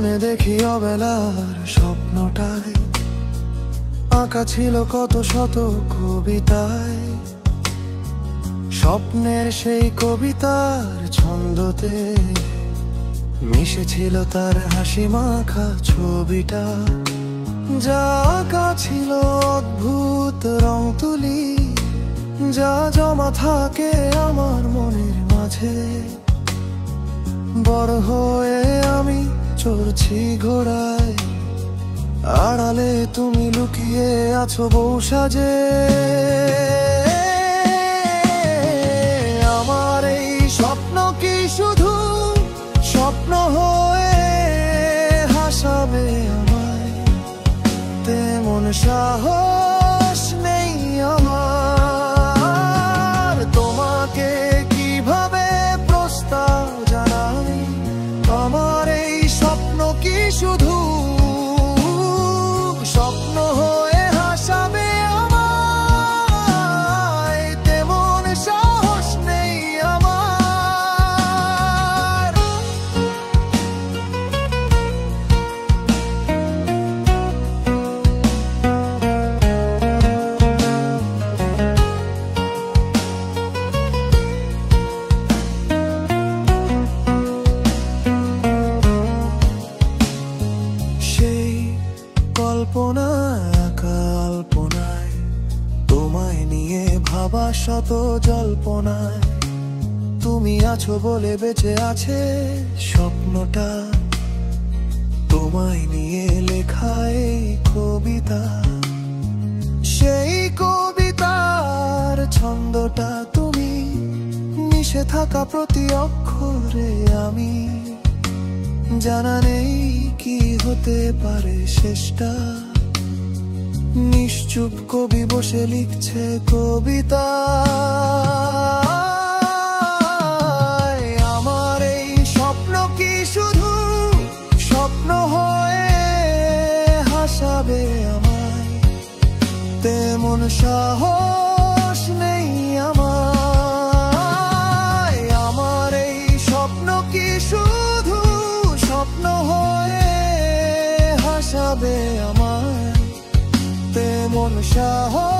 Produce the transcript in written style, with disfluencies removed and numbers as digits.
স্বপ্নে দেখি অবেলার স্বপ্নটায় আঁকা ছিল কত শত কবিতায়। স্বপ্নের সেই কবিতার ছন্দতে মিশেছিল তার হাসি মাখা ছবিটা, যা আঁকা ছিল অদ্ভুত রং তুলি, যা জমা থাকে আমার মনের মাঝে। বড় হয়ে আমি চড়ছি ঘোড়ায়, আড়ালে তুমি লুকিয়ে আছো বউ সাজে। আমার এই স্বপ্ন কি শুধু স্বপ্ন হয়ে হাসাবে আমায়? তেমন সাহস নেই আমার, তোমাকে কিভাবে প্রস্তাব জানাই? আমার এই স্বপ্ন কি শুধু স্বপ্ন হয়ে হাসাবে আমায়? তেমন সাহস নেই আমার। সেই কল্পনায় কল্পনায় তোমায় নিয়ে ভাবা শত জল্পনায়, তুমি আছো বলে বেঁচে আছে স্বপ্নটা। তোমায় নিয়ে লেখা এই কবিতা, সেই কবিতার ছন্দটা তুমি, মিশে থাকা প্রতি অক্ষরে আমি। জানা নেই কি হতে পারে শেষটা, নিশ্চুপ কবি বসে লিখছে কবিতা। আমার এই স্বপ্ন কি শুধু স্বপ্ন হয়ে হাসাবে আমায়? তেমন সাহস নেই আমার। আমার এই স্বপ্ন কি শুধু স্বপ্ন হয়ে হাসাবে আমায়? তেমন সাহস